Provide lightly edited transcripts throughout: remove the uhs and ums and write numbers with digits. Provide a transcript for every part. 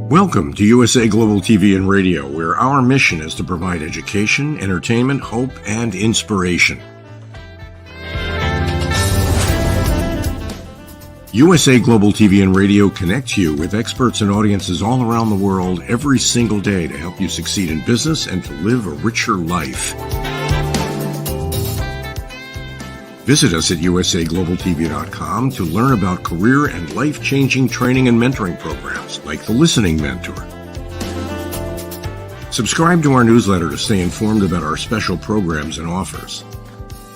Welcome to USA Global TV and Radio, where our mission is to provide education, entertainment, hope, and inspiration. USA Global TV and Radio connects you with experts and audiences all around the world every single day to help you succeed in business and to live a richer life. Visit us at USAGlobalTV.com to learn about career and life-changing training and mentoring programs like the Listening Mentor. Subscribe to our newsletter to stay informed about our special programs and offers.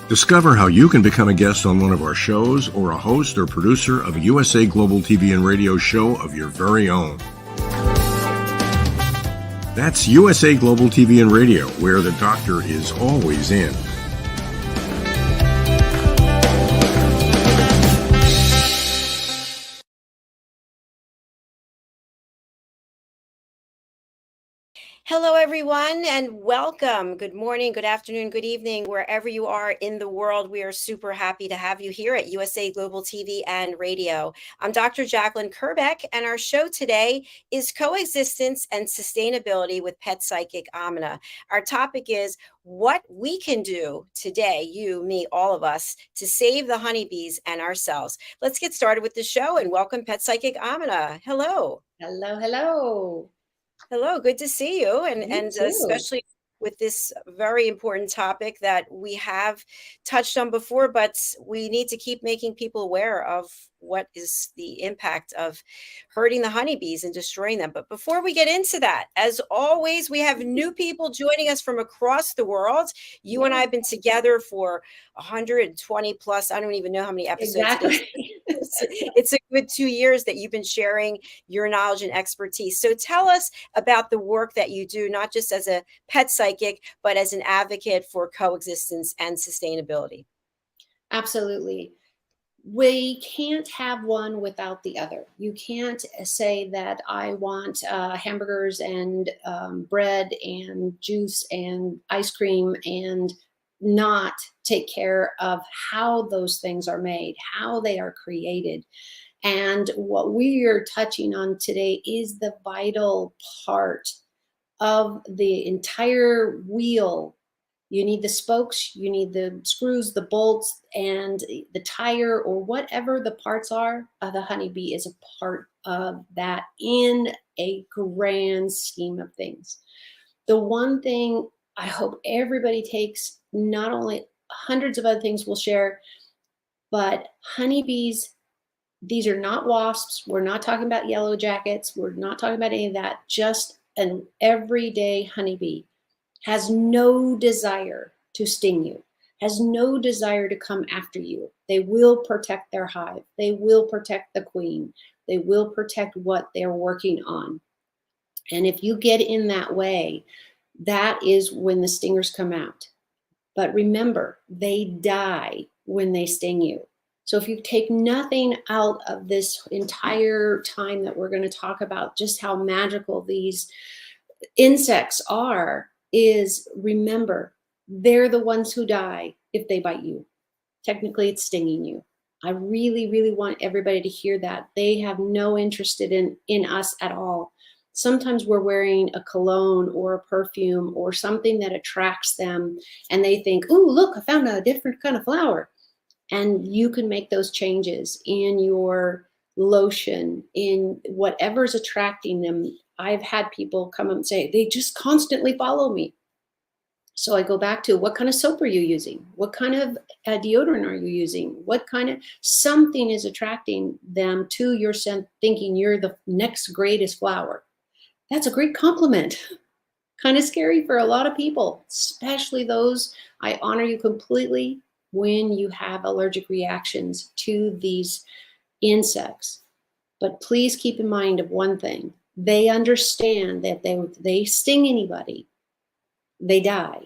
Discover how you can become a guest on one of our shows or a host or producer of a USA Global TV and Radio show of your very own. That's USA Global TV and Radio, where the doctor is always in. Hello, everyone, and welcome. Good morning, good afternoon, good evening, wherever you are in the world. We are super happy to have you here at USA Global TV and Radio. I'm Dr. JACALYN KERBECK, and our show today is Coexistence and Sustainability with Pet Psychic AMINAH. Our topic is what we can do today, you, me, all of us, to save the honeybees and ourselves. Let's get started with the show and welcome Pet Psychic AMINAH. Hello. Hello, hello. Hello, good to see you, and especially with this very important topic that we have touched on before, but we need to keep making people aware of what is the impact of hurting the honeybees and destroying them. But before we get into that, as always, we have new people joining us from across the world. You and I have been together for 120 plus. I don't even know how many episodes. Exactly. It's a good 2 years that you've been sharing your knowledge and expertise. So tell us about the work that you do, not just as a pet psychic, but as an advocate for coexistence and sustainability. Absolutely. We can't have one without the other. You can't say that I want hamburgers and bread and juice and ice cream and not take care of how those things are made, how they are created. And what we are touching on today is the vital part of the entire wheel. You need the spokes, you need the screws, the bolts, and the tire, or whatever the parts are. The honeybee is a part of that in a grand scheme of things. The one thing I hope everybody takes, not only hundreds of other things we'll share, but honeybees, these are not wasps. We're not talking about yellow jackets. We're not talking about any of that. Just an everyday honeybee has no desire to sting you, has no desire to come after you. They will protect their hive. They will protect the queen. They will protect what they're working on. And if you get in that way, that is when the stingers come out. But remember, they die when they sting you. So if you take nothing out of this entire time that we're going to talk about just how magical these insects are, is remember, they're the ones who die if they bite you. Technically, it's stinging you. I really, really want everybody to hear that. They have no interest in us at all. Sometimes we're wearing a cologne or a perfume or something that attracts them, and they think, "Ooh, look, I found a different kind of flower." And you can make those changes in your lotion, in whatever's attracting them. I've had people come up and say, they just constantly follow me. So I go back to, what kind of soap are you using? What kind of deodorant are you using? What kind of, something is attracting them to your scent, thinking you're the next greatest flower. That's a great compliment. Kind of scary for a lot of people, especially those. I honor you completely when you have allergic reactions to these insects. But please keep in mind of one thing. They understand that they sting anybody, they die.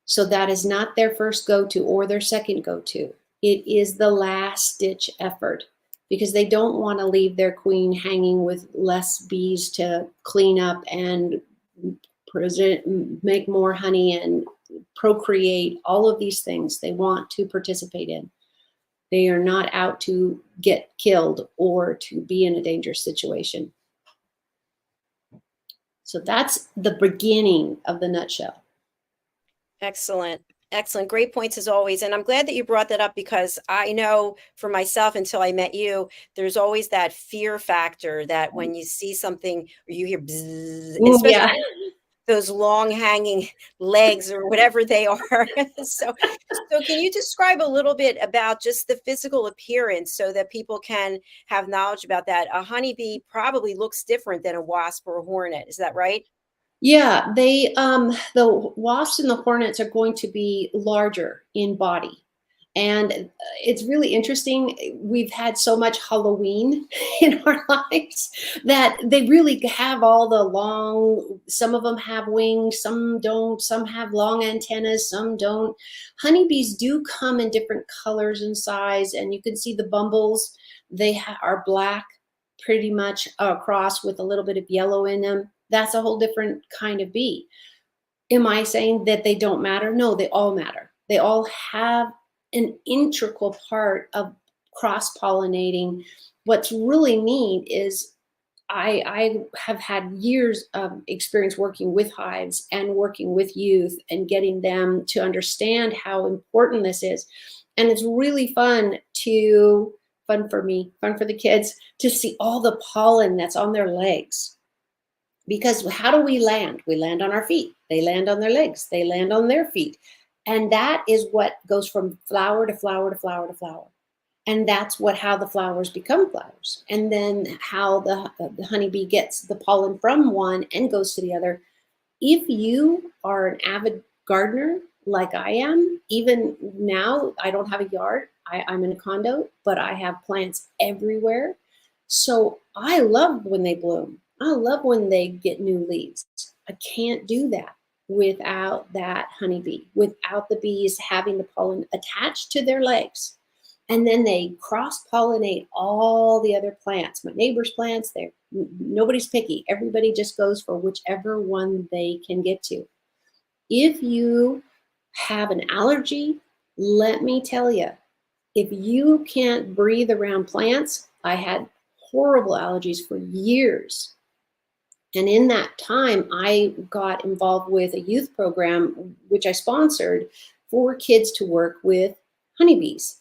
So that is not their first go-to or their second go-to. It is the last ditch effort, because they don't want to leave their queen hanging with less bees to clean up and make more honey and procreate, all of these things they want to participate in. They are not out to get killed or to be in a dangerous situation. So that's the beginning of the nutshell. Excellent. Excellent. Great points as always. And I'm glad that you brought that up, because I know for myself, until I met you, there's always that fear factor that when you see something or you hear bzzz, Ooh, especially yeah. those long hanging legs or whatever they are. So can you describe a little bit about just the physical appearance so that people can have knowledge about that? A honeybee probably looks different than a wasp or a hornet. Is that right? Yeah, they the wasps and the hornets are going to be larger in body. And it's really interesting. We've had so much Halloween in our lives that they really have all the long, some of them have wings, some don't, some have long antennas, some don't. Honeybees do come in different colors and size, and you can see the bumbles. They are black pretty much across with a little bit of yellow in them. That's a whole different kind of bee. Am I saying that they don't matter? No, they all matter. They all have an integral part of cross-pollinating. What's really neat is I have had years of experience working with hives and working with youth and getting them to understand how important this is. And it's really fun for me, fun for the kids to see all the pollen that's on their legs. Because how do we land? We land on our feet. They land on their legs. They land on their feet. And that is what goes from flower to flower to flower to flower. And that's how the flowers become flowers. And then how the honeybee gets the pollen from one and goes to the other. If you are an avid gardener like I am, even now, I don't have a yard. I'm in a condo, but I have plants everywhere. So I love when they bloom. I love when they get new leaves. I can't do that without that honeybee, without the bees having the pollen attached to their legs. And then they cross-pollinate all the other plants. My neighbor's plants, nobody's picky. Everybody just goes for whichever one they can get to. If you have an allergy, let me tell you, if you can't breathe around plants, I had horrible allergies for years. And in that time, I got involved with a youth program, which I sponsored for kids to work with honeybees.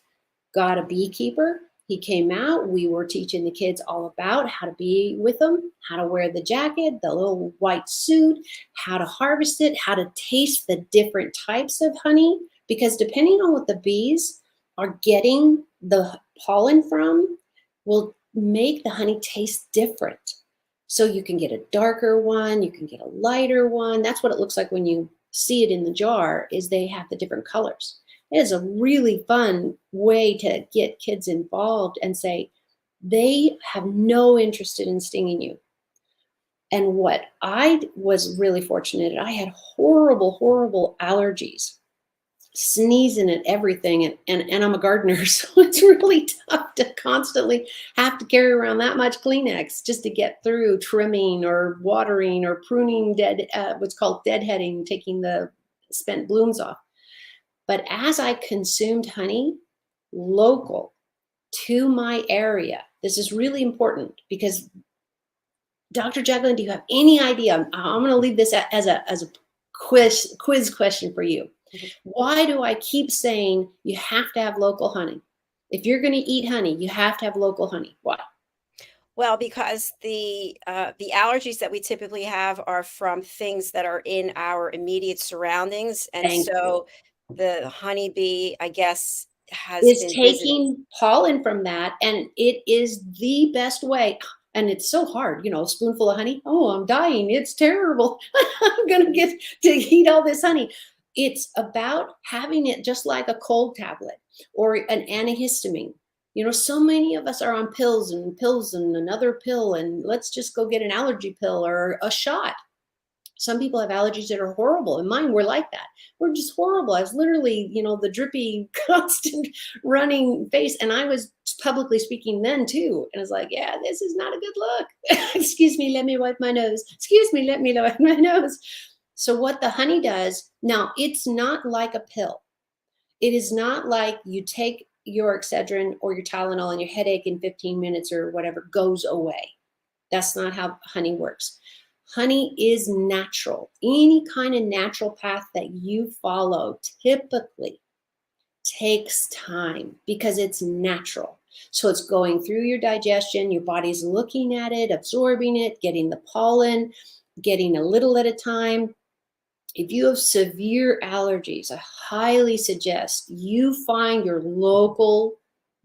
Got a beekeeper. He came out. We were teaching the kids all about how to be with them, how to wear the jacket, the little white suit, how to harvest it, how to taste the different types of honey. Because depending on what the bees are getting the pollen from, will make the honey taste different. So you can get a darker one, you can get a lighter one. That's what it looks like when you see it in the jar, is they have the different colors. It is a really fun way to get kids involved and say, they have no interest in stinging you. And what I was really fortunate, I had horrible, horrible allergies, sneezing at everything. And I'm a gardener, so it's really tough to constantly have to carry around that much Kleenex just to get through trimming or watering or pruning what's called deadheading, taking the spent blooms off. But as I consumed honey local to my area, this is really important, because Dr. Jacalyn, do you have any idea? I'm going to leave this as a quiz question for you. Why do I keep saying you have to have local honey? If you're going to eat honey, you have to have local honey. Why? Well, because the allergies that we typically have are from things that are in our immediate surroundings, and Thank so the honeybee, I guess, has is been visiting. taking pollen from that, and it is the best way. And it's so hard, a spoonful of honey. Oh, I'm dying. It's terrible. I'm going to get to eat all this honey. It's about having it just like a cold tablet or an antihistamine. So many of us are on pills and another pill, and let's just go get an allergy pill or a shot. Some people have allergies that are horrible, and mine were like that. We're just horrible. I was literally, the drippy, constant running face, and I was publicly speaking then too. And I was like, yeah, this is not a good look. Excuse me, let me wipe my nose. Excuse me, let me wipe my nose. So what the honey does, now it's not like a pill. It is not like you take your Excedrin or your Tylenol and your headache in 15 minutes or whatever goes away. That's not how honey works. Honey is natural. Any kind of natural path that you follow typically takes time because it's natural. So it's going through your digestion, your body's looking at it, absorbing it, getting the pollen, getting a little at a time. If you have severe allergies, I highly suggest you find your local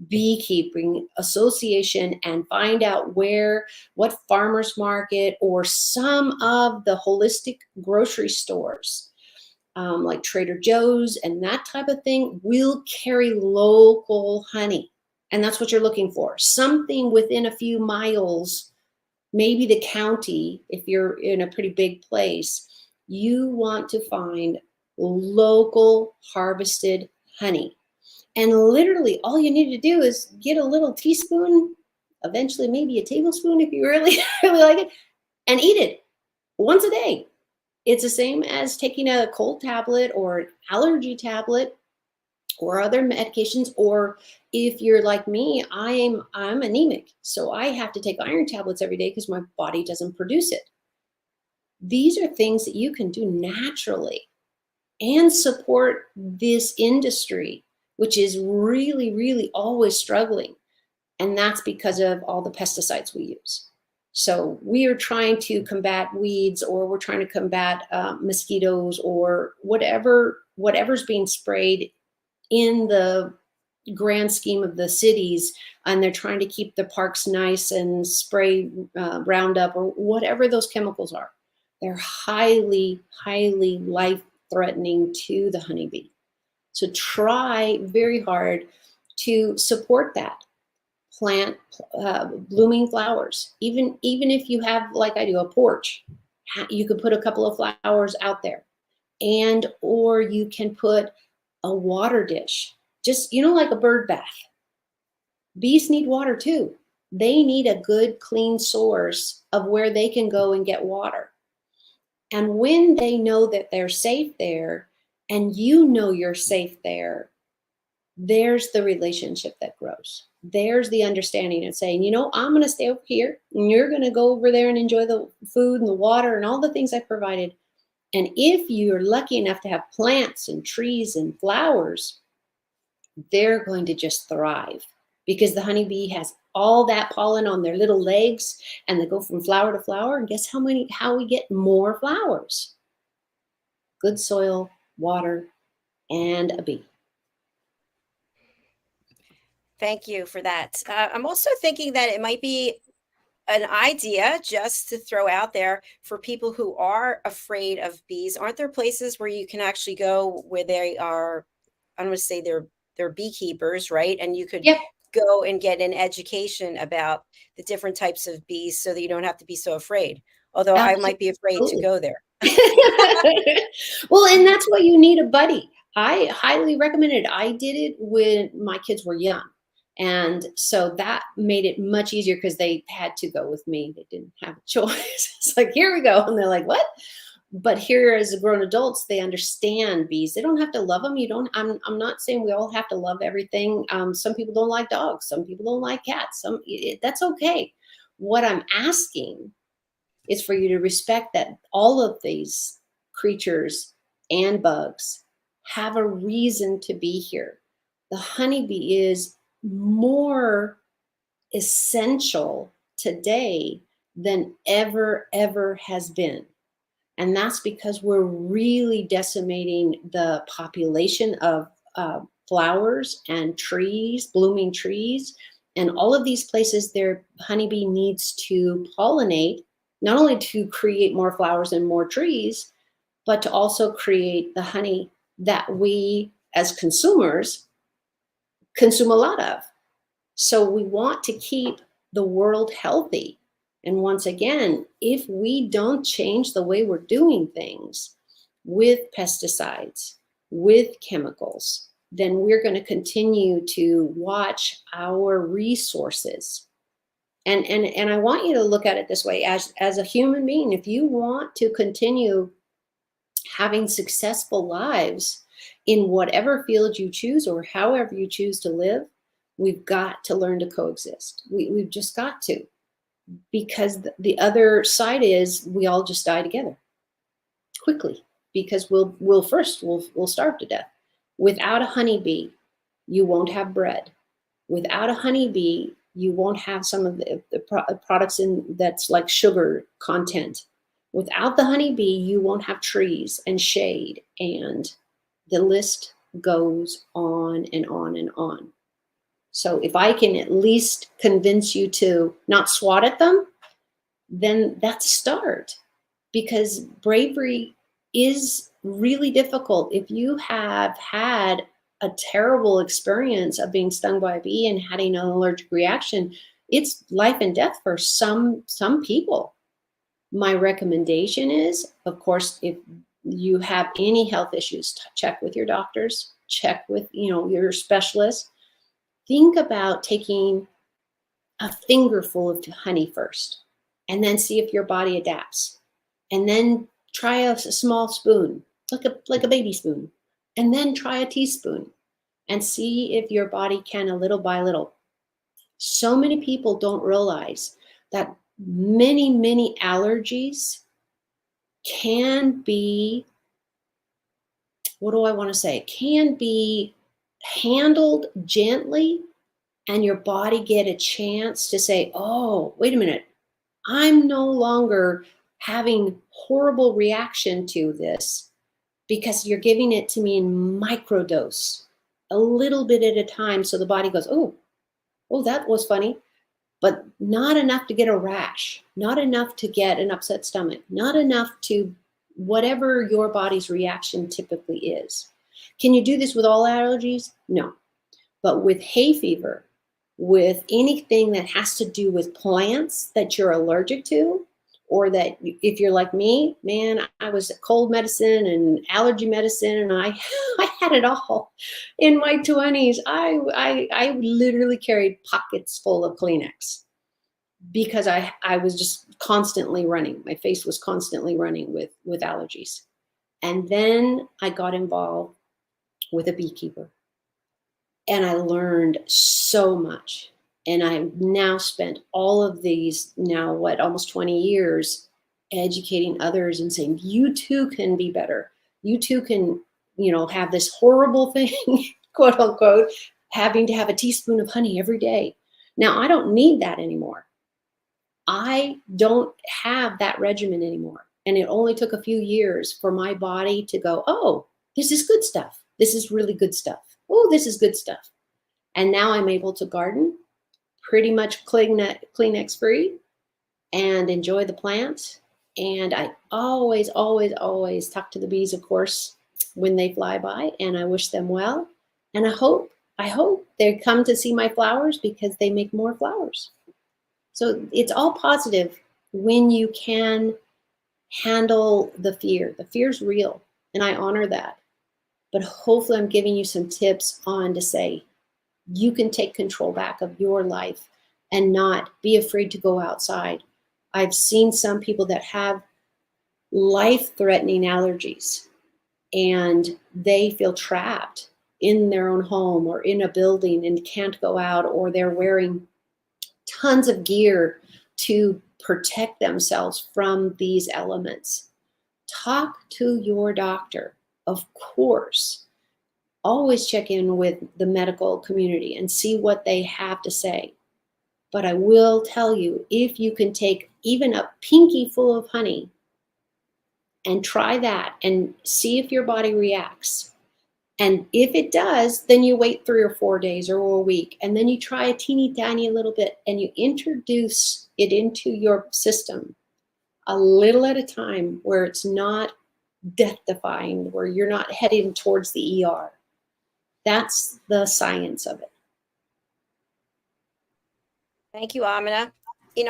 beekeeping association and find out what farmers market or some of the holistic grocery stores, like Trader Joe's and that type of thing, will carry local honey. And that's what you're looking for. Something within a few miles, maybe the county, if you're in a pretty big place, you want to find local harvested honey. And literally all you need to do is get a little teaspoon, eventually maybe a tablespoon if you really, really like it, and eat it once a day. It's the same as taking a cold tablet or an allergy tablet or other medications. Or if you're like me, I'm anemic, so I have to take iron tablets every day because my body doesn't produce it. These are things that you can do naturally and support this industry, which is really, really always struggling. And that's because of all the pesticides we use. So we are trying to combat weeds, or we're trying to combat mosquitoes, or whatever's being sprayed in the grand scheme of the cities, and they're trying to keep the parks nice and spray Roundup or whatever those chemicals are. They're highly, highly life-threatening to the honeybee. So try very hard to support that. Plant blooming flowers. Even if you have, like I do, a porch, you could put a couple of flowers out there. Or you can put a water dish, just, like a bird bath. Bees need water too. They need a good, clean source of where they can go and get water. And when they know that they're safe there, and you're safe there, there's the relationship that grows. There's the understanding and saying, I'm going to stay over here, and you're going to go over there and enjoy the food and the water and all the things I provided. And if you're lucky enough to have plants and trees and flowers, they're going to just thrive, because the honeybee has all that pollen on their little legs, and they go from flower to flower. And guess how we get more flowers? Good soil, water, and a bee. Thank you for that. I'm also thinking that it might be an idea just to throw out there for people who are afraid of bees. Aren't there places where you can actually go where they are, I don't want to say they're beekeepers, right? And you could go and get an education about the different types of bees so that you don't have to be so afraid. Although I might be afraid to go there. Well, and that's why you need a buddy. I highly recommend it. I did it when my kids were young. And so that made it much easier because they had to go with me. They didn't have a choice. It's like, here we go. And they're like, what? But here, as grown adults, they understand bees. They don't have to love them. I'm not saying we all have to love everything. Some people don't like dogs. Some people don't like cats. That's okay. What I'm asking is for you to respect that all of these creatures and bugs have a reason to be here. The honeybee is more essential today than ever has been. And that's because we're really decimating the population of flowers and trees, blooming trees. And all of these places, their honeybee needs to pollinate, not only to create more flowers and more trees, but to also create the honey that we as consumers consume a lot of. So we want to keep the world healthy. And once again, if we don't change the way we're doing things with pesticides, with chemicals, then we're going to continue to watch our resources. And I want you to look at it this way, as a human being, if you want to continue having successful lives in whatever field you choose or however you choose to live, we've got to learn to coexist. We've just got to. because the other side is we all just die together quickly, because we'll starve to death. Without a honeybee, you won't have bread. Without a honeybee, you won't have some of the products in that's like sugar content. Without the honeybee, you won't have trees and shade, and the list goes on and on and on. So if I can at least convince you to not swat at them, then that's a start, because bravery is really difficult. If you have had a terrible experience of being stung by a bee and having an allergic reaction, it's life and death for some people. My recommendation is, of course, if you have any health issues, check with your doctors, check with your specialist. Think about taking a fingerful of honey first, and then see if your body adapts. And then try a small spoon, like a baby spoon, and then try a teaspoon and see if your body can, a little by little. So many people don't realize that many allergies can be, what do I want to say? Can be handled gently, and your body get a chance to say, oh, wait a minute, I'm no longer having horrible reaction to this, because you're giving it to me in microdose, a little bit at a time. So the body goes, oh, that was funny, but not enough to get a rash, not enough to get an upset stomach, not enough to whatever your body's reaction typically is. Can you do this with all allergies? No. But with hay fever, with anything that has to do with plants that you're allergic to, or that if you're like me, man, I was cold medicine and allergy medicine, and I had it all in my 20s. I literally carried pockets full of Kleenex, because I was just constantly running. My face was constantly running with allergies. And then I got involved with a beekeeper, and I learned so much. And I've now spent all of these, almost 20 years educating others and saying, you too can be better. You too can, have this horrible thing, quote unquote, having to have a teaspoon of honey every day. Now, I don't need that anymore. I don't have that regimen anymore. And it only took a few years for my body to go, oh, this is good stuff. This is really good stuff. Oh, this is good stuff. And now I'm able to garden pretty much Kleenex free and enjoy the plants. And I always talk to the bees, of course, when they fly by, and I wish them well. And I hope they come to see my flowers, because they make more flowers. So it's all positive when you can handle the fear. The fear's real, and I honor that. But hopefully I'm giving you some tips on to say, you can take control back of your life and not be afraid to go outside. I've seen some people that have life-threatening allergies, and they feel trapped in their own home or in a building and can't go out, or they're wearing tons of gear to protect themselves from these elements. Talk to your doctor, of course. Always check in with the medical community and see what they have to say. But I will tell you, if you can take even a pinky full of honey and try that and see if your body reacts. And if it does, then you wait 3 or 4 days or a week, and then you try a teeny tiny little bit, and you introduce it into your system a little at a time, where it's not death-defying, where you're not heading towards the ER. That's the science of it. Thank you, Amina.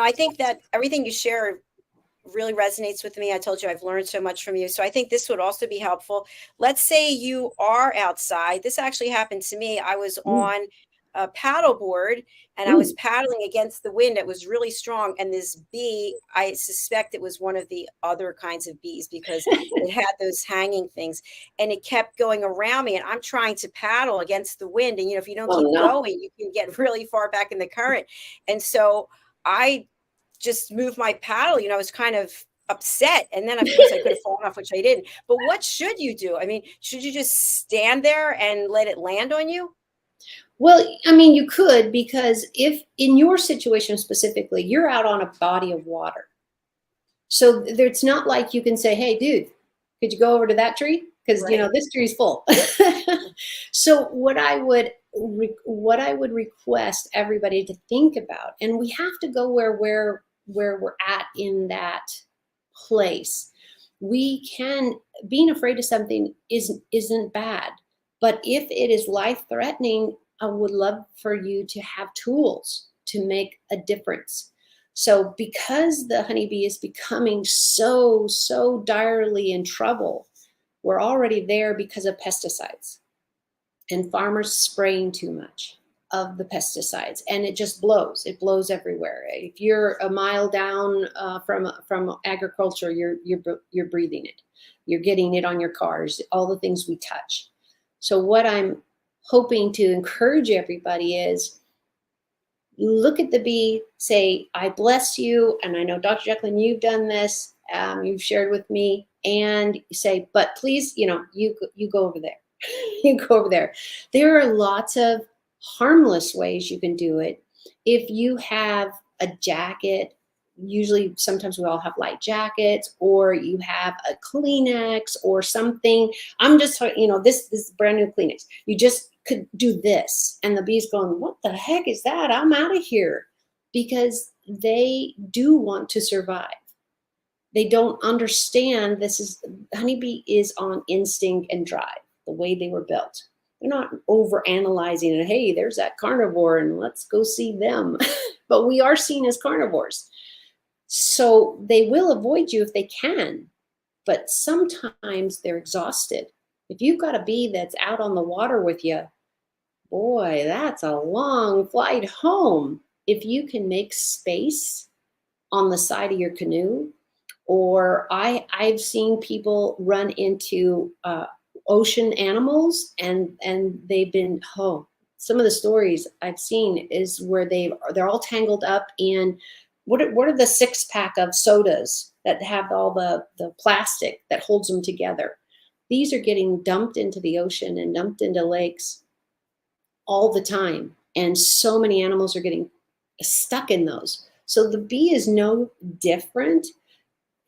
I think that everything you share really resonates with me. I told you I've learned so much from you. So I think this would also be helpful. Let's say you are outside. This actually happened to me. I was on a paddleboard, and I was paddling against the wind. It was really strong. And this bee, I suspect it was one of the other kinds of bees, because it had those hanging things, and it kept going around me. And I'm trying to paddle against the wind. And, if you don't keep going, you can get really far back in the current. And so I just move my paddle, I was kind of upset. And then of course I could have fallen off, which I didn't. But what should you do? I mean, should you just stand there and let it land on you? Well, I mean, you could, because if in your situation specifically, you're out on a body of water. So it's not like you can say, hey, dude, could you go over to that tree? Because, Right. This tree's full. So what I would request everybody to think about, and we have to go where we're at in that place. Being afraid of something isn't bad, but if it is life-threatening, I would love for you to have tools to make a difference. So because the honeybee is becoming so direly in trouble, we're already there because of pesticides and farmers spraying too much of the pesticides, and it just blows. It blows everywhere. If you're a mile down from agriculture, you're breathing it. You're getting it on your cars, all the things we touch. So what I'm hoping to encourage everybody is, look at the bee, say, I bless you. And I know, Dr. JACALYN, you've done this, you've shared with me, and say, but please, you go over there. You go over there. There are lots of harmless ways you can do it. If you have a jacket, usually sometimes we all have light jackets, or you have a Kleenex or something. I'm just, this is brand new Kleenex. You just could do this, and the bee's going, what the heck is that? I'm out of here. Because they do want to survive. They don't understand honeybee is on instinct and drive, the way they were built. They're not over analyzing it. Hey, there's that carnivore and let's go see them. But we are seen as carnivores. So they will avoid you if they can, but sometimes they're exhausted. If you've got a bee that's out on the water with you, boy, that's a long flight home. If you can make space on the side of your canoe, or I've seen people run into ocean animals, and they've been, some of the stories I've seen is where they're all tangled up in, what are the 6-pack of sodas that have all the plastic that holds them together? These are getting dumped into the ocean and dumped into lakes all the time. And so many animals are getting stuck in those. So the bee is no different.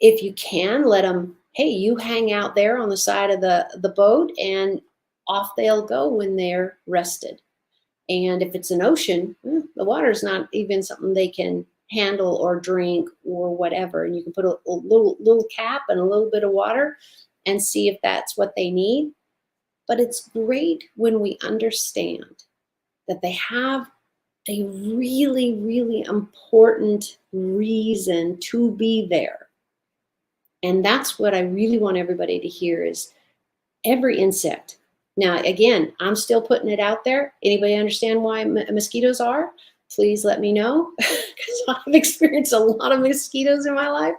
If you can, let them, hey, you hang out there on the side of the boat, and off they'll go when they're rested. And if it's an ocean, the water is not even something they can handle or drink or whatever. And you can put a little cap and a little bit of water and see if that's what they need. But it's great when we understand that they have a really, really important reason to be there. And that's what I really want everybody to hear, is every insect. Now, again, I'm still putting it out there. Anybody understand why mosquitoes are? Please let me know, because I've experienced a lot of mosquitoes in my life,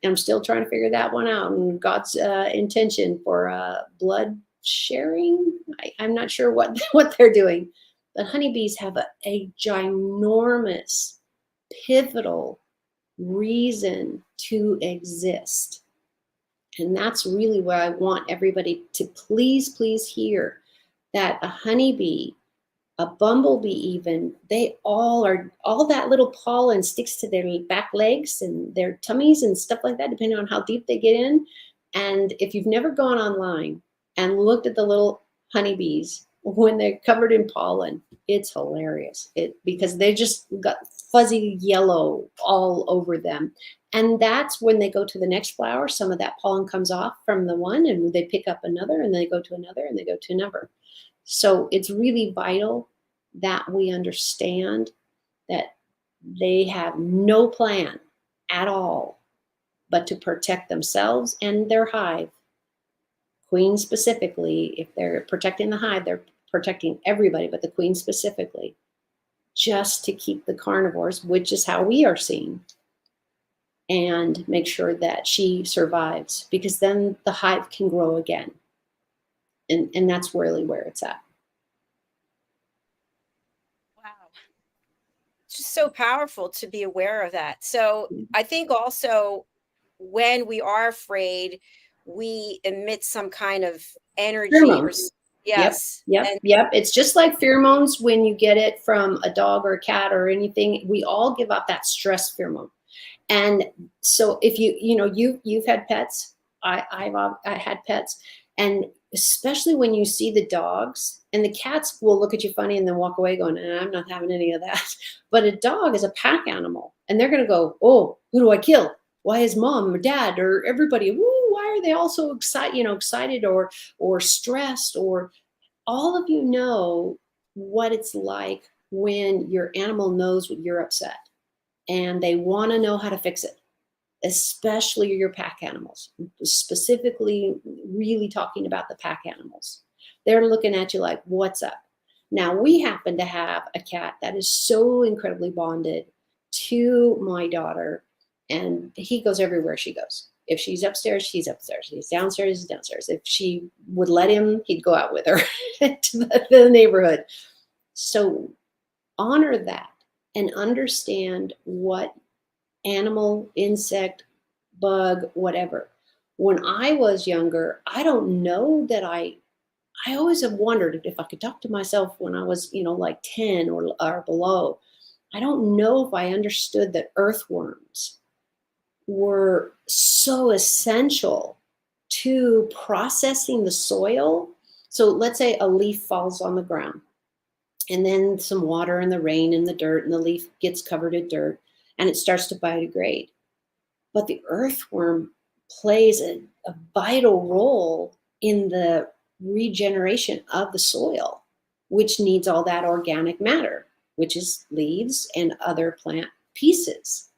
and I'm still trying to figure that one out. And God's intention for blood sharing, I'm not sure what they're doing. But honeybees have a ginormous, pivotal reason to exist. And that's really what I want everybody to please hear, that a honeybee, a bumblebee even, they all that little pollen sticks to their back legs and their tummies and stuff like that, depending on how deep they get in. And if you've never gone online and looked at the little honeybees when they're covered in pollen, it's hilarious. Because they just got fuzzy yellow all over them. And that's when they go to the next flower, some of that pollen comes off from the one, and they pick up another, and they go to another, and they go to another. So it's really vital that we understand that they have no plan at all but to protect themselves and their hive. Queen specifically, if they're protecting the hive, they're protecting everybody, but the queen specifically, just to keep the carnivores, which is how we are seen, and make sure that she survives, because then the hive can grow again. And that's really where it's at. Wow. just so powerful to be aware of that. So I think also when we are afraid, we emit some kind of energy or Pheromones. Yep, yes. yep, And yep. It's just like pheromones when you get it from a dog or a cat or anything. We all give out that stress pheromone. And so if you've had pets, I had pets, and especially when you see the dogs and the cats will look at you funny and then walk away going, I'm not having any of that. But a dog is a pack animal and they're going to go, oh, who do I kill? Why is mom or dad or everybody? Woo, why are they all so excited or stressed? Or all of you know what it's like when your animal knows what you're upset and they want to know how to fix it, especially your pack animals, specifically really talking about the pack animals. They're looking at you like, what's up? Now, we happen to have a cat that is so incredibly bonded to my daughter, and he goes everywhere she goes. If she's upstairs, she's upstairs. If he's downstairs, he's downstairs. If she would let him, he'd go out with her to the neighborhood. So honor that and understand what animal, insect, bug, whatever. When I was younger, I don't know that I always have wondered if I could talk to myself when I was, like 10 or below. I don't know if I understood that earthworms were so essential to processing the soil. So let's say a leaf falls on the ground and then some water and the rain and the dirt and the leaf gets covered in dirt and it starts to biodegrade. But the earthworm plays a vital role in the regeneration of the soil, which needs all that organic matter, which is leaves and other plant pieces.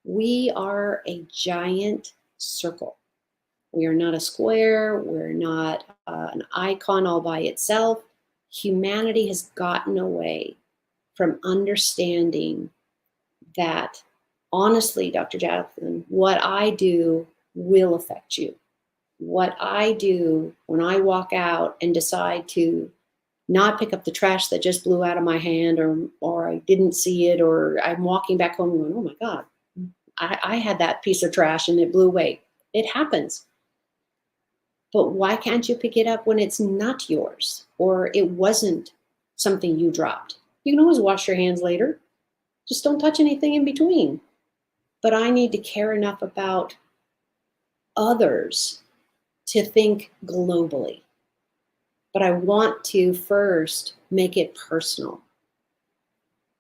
We are a giant circle. We are not a square. We're not an icon all by itself. Humanity has gotten away from understanding that, honestly, Dr. JACALYN, what I do will affect you. What I do when I walk out and decide to not pick up the trash that just blew out of my hand or I didn't see it, or I'm walking back home going, oh my God, I had that piece of trash and it blew away. It happens. But why can't you pick it up when it's not yours or it wasn't something you dropped? You can always wash your hands later. Just don't touch anything in between. But I need to care enough about others to think globally. But I want to first make it personal.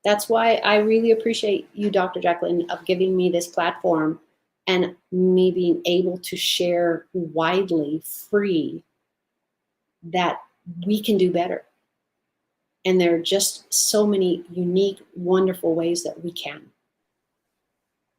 That's why I really appreciate you, Dr. JACALYN, of giving me this platform and me being able to share widely, free, that we can do better. And there are just so many unique, wonderful ways that we can.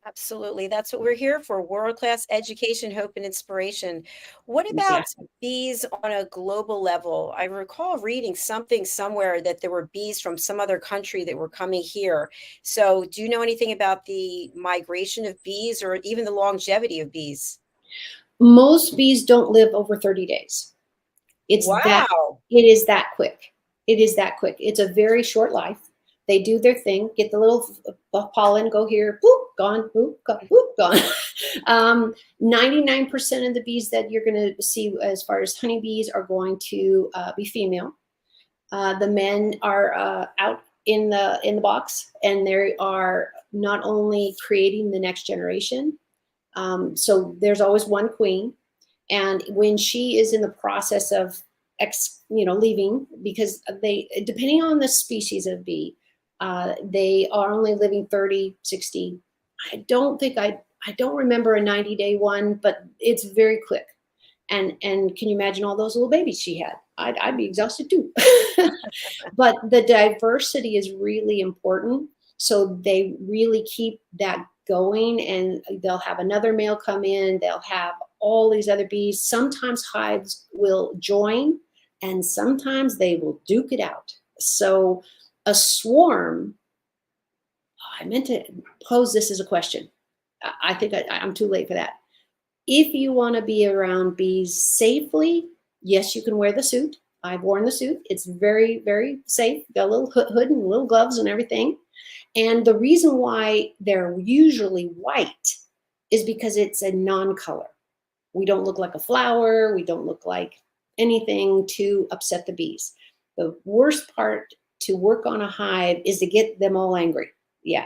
absolutely. That's what we're here for. World-class education, hope, and inspiration. What about Exactly. bees on a global level? I recall reading something somewhere that there were bees from some other country that were coming here. So do you know anything about the migration of bees or even the longevity of bees? Most bees don't live over 30 days. It's that, Wow. it is that quick. It is that quick. It's a very short life. They do their thing, get the little pollen, go here, boop, gone, boop, gone. 99% of the bees that you're going to see as far as honeybees are going to be female. The men are out in the box, and they are not only creating the next generation. So there's always one queen, and when she is in the process of leaving, because they, depending on the species of bee, they are only living 30, 60. I don't remember a 90-day one, but it's very quick. And can you imagine all those little babies she had? I'd be exhausted too. But the diversity is really important. So they really keep that going, and they'll have another male come in. They'll have all these other bees. Sometimes hives will join, and sometimes they will duke it out. So a swarm, I meant to pose this as a question. I think I'm too late for that. If you want to be around bees safely, yes, you can wear the suit. I've worn the suit. It's very, very safe. Got a little hood and little gloves and everything. And the reason why they're usually white is because it's a non-color. We don't look like a flower. We don't look like anything to upset the bees. The worst part to work on a hive is to get them all angry. Yeah,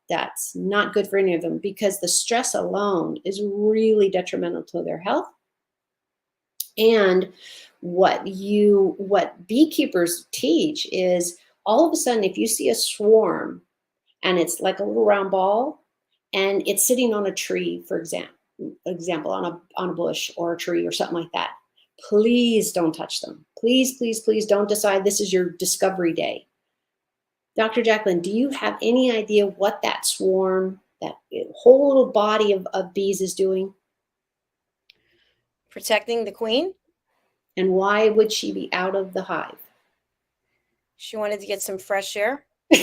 that's not good for any of them, because the stress alone is really detrimental to their health. And what beekeepers teach is, all of a sudden, if you see a swarm and it's like a little round ball and it's sitting on a tree, for example, on a bush or a tree or something like that, please don't touch them. Please, please, please don't decide this is your discovery day. Dr. Jacalyn, do you have any idea what that swarm, that whole little body of bees is doing? Protecting the queen. And why would she be out of the hive? She wanted to get some fresh air. Yay!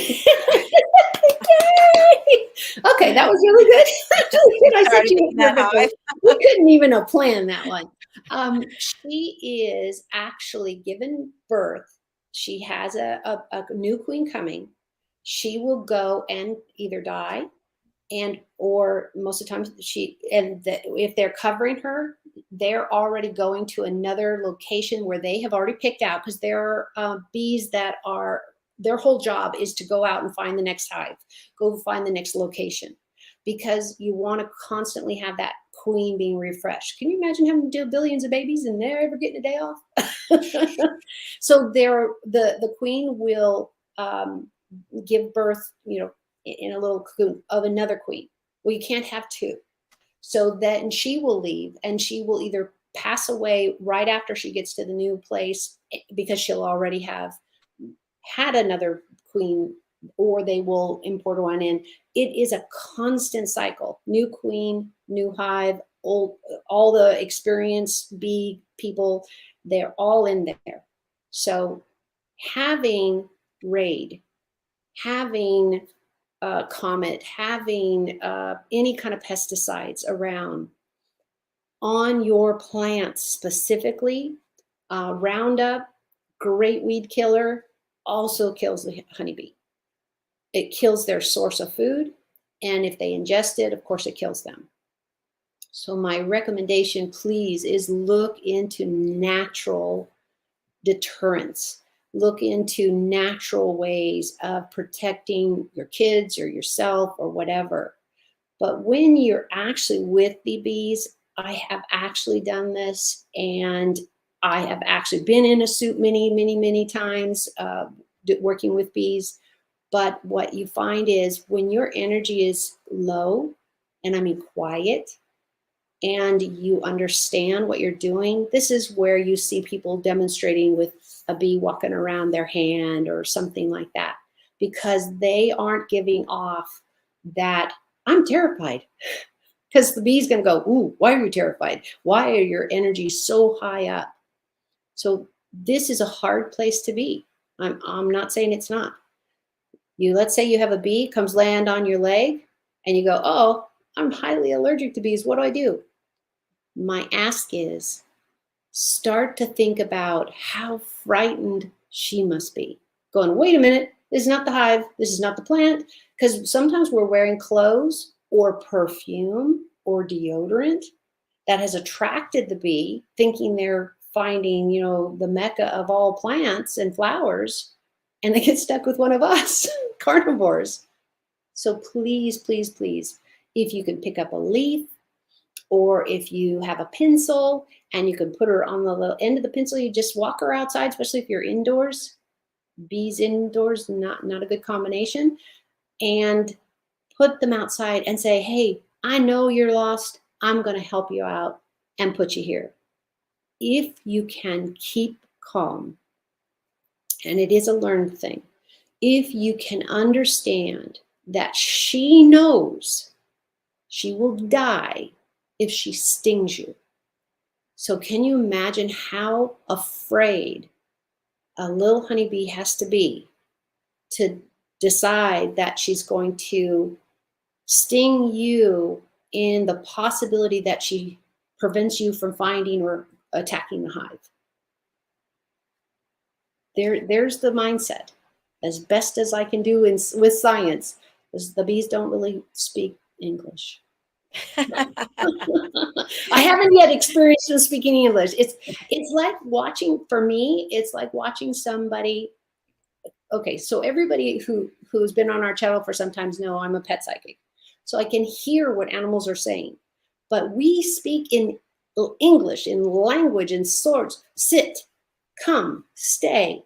Okay, that was really good. I said you were perfect. We couldn't even have planned that one. She is actually given birth. She has a new queen coming. She will go and either die, or most of the time if they're covering her, they're already going to another location where they have already picked out, because there are bees that are, their whole job is to go out and find the next hive, go find the next location, because you want to constantly have that queen being refreshed. Can you imagine having to do billions of babies and they're ever getting a day off? So the queen will give birth, in a little cocoon of another queen. Well, you can't have two. So then she will leave, and she will either pass away right after she gets to the new place, because she'll already have had another queen, or they will import one in. It is a constant cycle. New queen, new hive, all the experienced bee people, they're all in there. So having raid, having comet, having any kind of pesticides around on your plants specifically, Roundup, great weed killer, also kills the honeybee. It kills their source of food, and if they ingest it, of course, it kills them. So my recommendation, please, is look into natural deterrents. Look into natural ways of protecting your kids or yourself or whatever. But when you're actually with the bees, I have actually done this, and I have actually been in a suit many, many, many times working with bees. But what you find is, when your energy is low, and I mean quiet, and you understand what you're doing, this is where you see people demonstrating with a bee walking around their hand or something like that, because they aren't giving off that I'm terrified. Because the bee's going to go, ooh, why are you terrified? Why are your energies so high up? So this is a hard place to be. I'm not saying it's not. Let's say you have a bee comes land on your leg, and you go, oh, I'm highly allergic to bees. What do I do? My ask is, start to think about how frightened she must be. Going, wait a minute, this is not the hive. This is not the plant. Because sometimes we're wearing clothes or perfume or deodorant that has attracted the bee, thinking they're finding, the mecca of all plants and flowers, and they get stuck with one of us, carnivores. So please, please, please, if you can pick up a leaf, or if you have a pencil and you can put her on the little end of the pencil, you just walk her outside, especially if you're indoors. Bees indoors, not a good combination. And put them outside and say, hey, I know you're lost. I'm going to help you out and put you here. If you can keep calm, and it is a learned thing, if you can understand that she knows she will die if she stings you. So can you imagine how afraid a little honeybee has to be to decide that she's going to sting you in the possibility that she prevents you from finding or attacking the hive? There's the mindset. as best as I can do with science, because the bees don't really speak English. I haven't yet experienced them speaking English. It's like watching, for me, it's like watching somebody. Okay, so everybody who's been on our channel for some time know I'm a pet psychic. So I can hear what animals are saying. But we speak in English, in language, in sorts, sit, come, stay.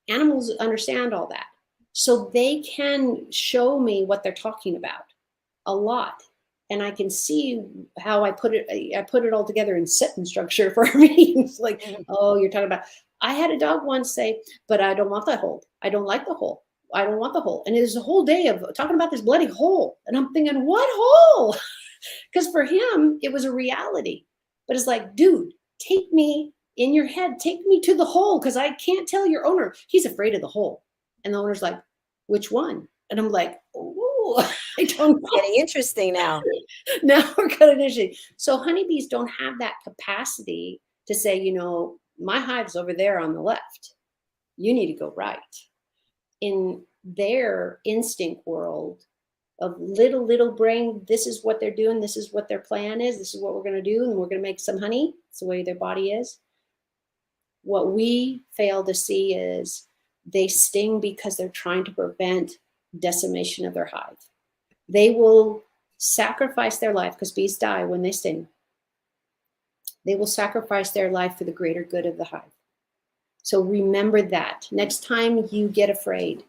Animals understand all that. So they can show me what they're talking about a lot. And I can see how I put it all together in sentence structure for me. It's like, oh, you're talking about, I had a dog once say, but I don't want that hole. I don't like the hole. I don't want the hole. And there's a whole day of talking about this bloody hole. And I'm thinking, what hole? Because for him, it was a reality. But it's like, dude, take me in your head, take me to the hole, because I can't tell your owner. He's afraid of the hole. And the owner's like, which one? And I'm like, oh, I don't know. Getting interesting now. Now we're kind of interesting. So honeybees don't have that capacity to say, you know, my hive's over there on the left. You need to go right. In their instinct world of little brain, this is what they're doing. This is what their plan is. This is what we're going to do. And we're going to make some honey. It's the way their body is. What we fail to see is they sting because they're trying to prevent decimation of their hive. They will sacrifice their life, because bees die when they sting. They will sacrifice their life for the greater good of the hive. So remember that. Next time you get afraid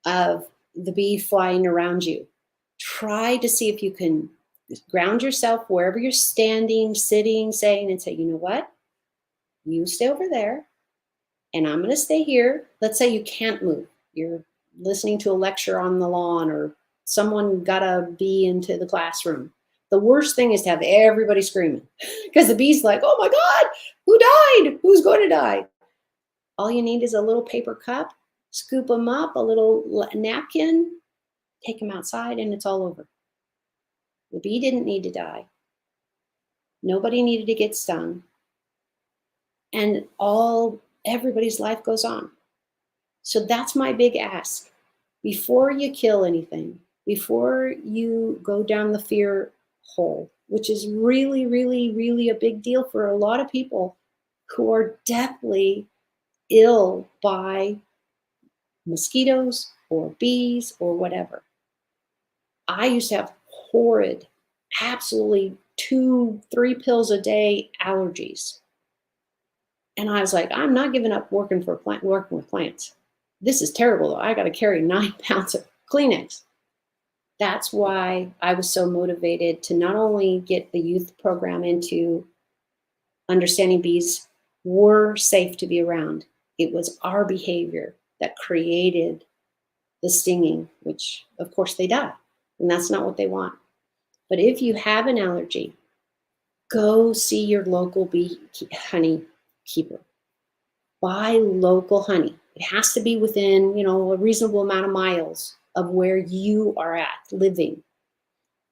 of the bee flying around you, try to see if you can ground yourself wherever you're standing, sitting, saying, and say, you know what? You stay over there, and I'm going to stay here. Let's say you can't move. You're listening to a lecture on the lawn, or someone got a bee into the classroom. The worst thing is to have everybody screaming, because the bee's like, oh my God, who died? Who's going to die? All you need is a little paper cup, scoop them up, a little napkin, take them outside, and it's all over. The bee didn't need to die. Nobody needed to get stung. And everybody's life goes on. So that's my big ask. Before you kill anything, before you go down the fear hole, which is really, really, really a big deal for a lot of people who are deathly ill by mosquitoes or bees or whatever. I used to have horrid, absolutely 2-3 pills a day allergies. And I was like, I'm not giving up working with plants. This is terrible though. I got to carry 9 pounds of Kleenex. That's why I was so motivated to not only get the youth program into understanding bees were safe to be around. It was our behavior that created the stinging, which of course they die. And that's not what they want. But if you have an allergy, go see your local honey keeper. Buy local honey. It has to be within, a reasonable amount of miles of where you are at living.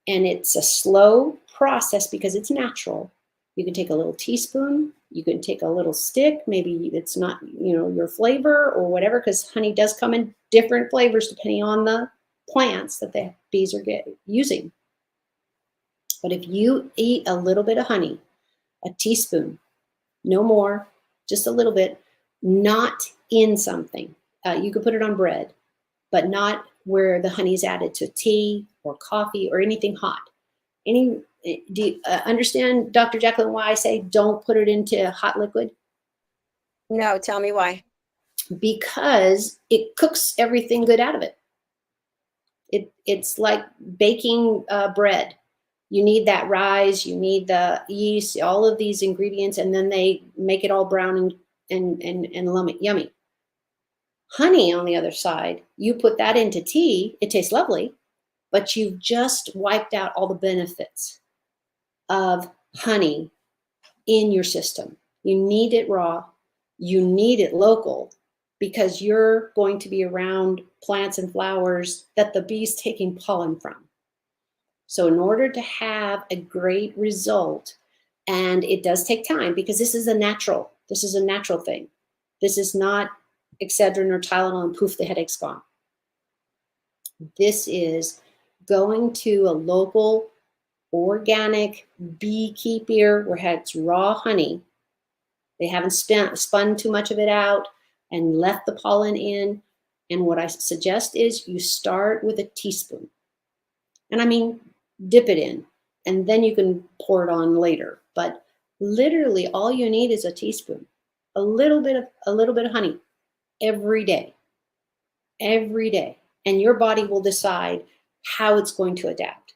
And it's a slow process because it's natural. You can take a little teaspoon, you can take a little stick, maybe it's not, your flavor or whatever, because honey does come in different flavors depending on the plants that the bees are using. But if you eat a little bit of honey, a teaspoon, no more, just a little bit, not in something. You could put it on bread, but not where the honey is added to tea or coffee or anything hot. Do you understand, Dr. Jacalyn, why I say don't put it into hot liquid? No, tell me why. Because it cooks everything good out of it. It's like baking bread. You need that rise, you need the yeast, all of these ingredients, and then they make it all brown and yummy. Honey, on the other side, you put that into tea, it tastes lovely, but you've just wiped out all the benefits of honey in your system. You need it raw, you need it local, because you're going to be around plants and flowers that the bee's taking pollen from. So in order to have a great result, and it does take time because this is a natural thing. This is not Excedrin or Tylenol, and poof, the headache's gone. This is going to a local organic beekeeper where it's raw honey. They haven't spun too much of it out and left the pollen in. And what I suggest is you start with a teaspoon. And I mean, dip it in, and then you can pour it on later. But literally all you need is a teaspoon, a little bit of honey every day, and your body will decide how it's going to adapt.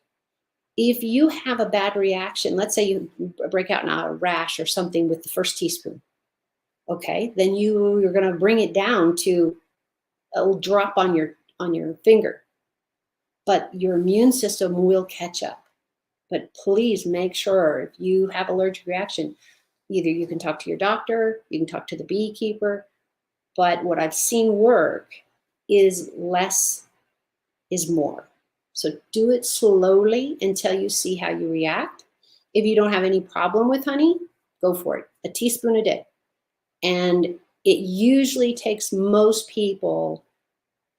If you have a bad reaction, let's say you break out in a rash or something with the first teaspoon, okay, then you're going to bring it down to a drop on your finger, but your immune system will catch up. But please make sure if you have allergic reaction, either you can talk to your doctor, you can talk to the beekeeper, but what I've seen work is less is more. So do it slowly until you see how you react. If you don't have any problem with honey, go for it. A teaspoon a day. And it usually takes most people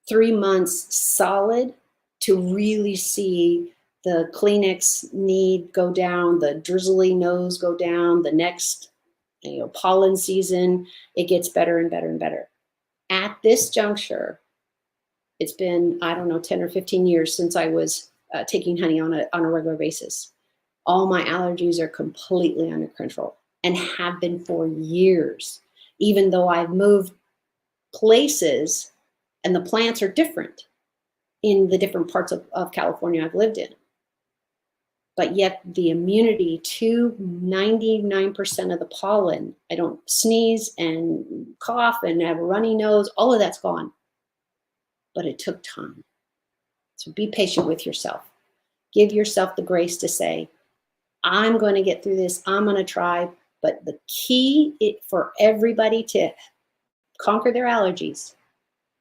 3 months solid to really see the Kleenex need go down, the drizzly nose go down, the next pollen season, it gets better and better and better. At this juncture, it's been, I don't know, 10 or 15 years since I was taking honey on a regular basis. All my allergies are completely under control and have been for years, even though I've moved places and the plants are different in the different parts of California I've lived in. But yet the immunity to 99% of the pollen, I don't sneeze and cough and have a runny nose, all of that's gone. But it took time. So be patient with yourself. Give yourself the grace to say, I'm going to get through this. I'm going to try. But the key for everybody to conquer their allergies,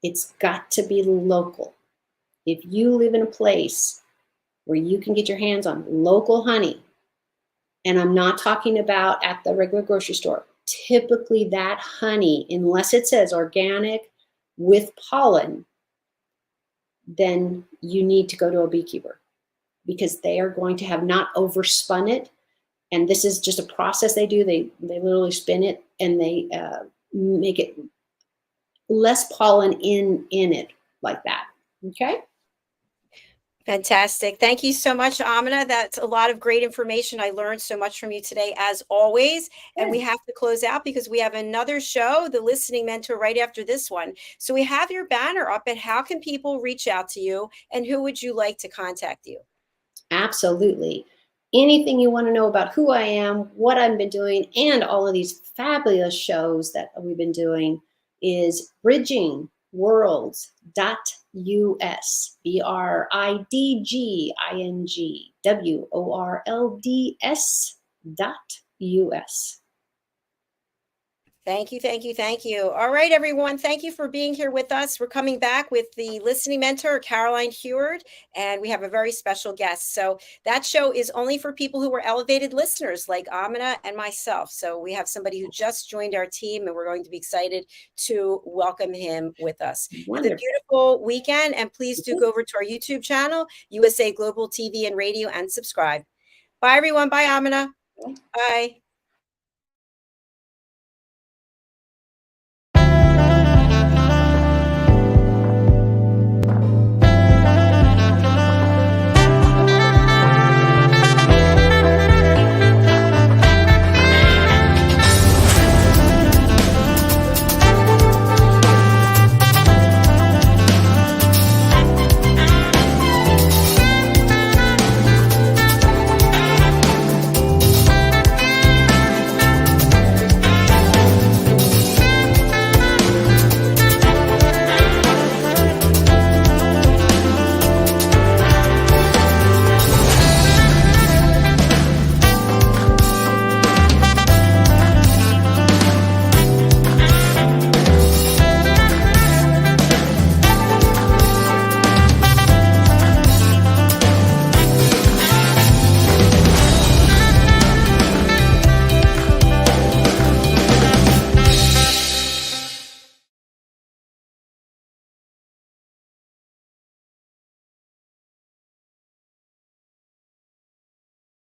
it's got to be local. If you live in a place where you can get your hands on local honey, and I'm not talking about at the regular grocery store, typically that honey, unless it says organic with pollen, then you need to go to a beekeeper because they are going to have not overspun it. And this is just a process they do. They literally spin it and they make it less pollen in it like that. Okay. Fantastic. Thank you so much, Amina. That's a lot of great information. I learned so much from you today, as always. And we have to close out because we have another show, The Listening Mentor, right after this one. So we have your banner up, and how can people reach out to you, and who would you like to contact you? Absolutely. Anything you want to know about who I am, what I've been doing, and all of these fabulous shows that we've been doing is bridgingworlds.us, bridgingworlds.us. Thank you, thank you, thank you. All right, everyone. Thank you for being here with us. We're coming back with the listening mentor, Caroline Heward, and we have a very special guest. So that show is only for people who were elevated listeners like Amina and myself. So we have somebody who just joined our team, and we're going to be excited to welcome him with us. Wonderful. Have a beautiful weekend, and please do go over to our YouTube channel, USA Global TV and Radio, and subscribe. Bye, everyone. Bye, Amina. Bye.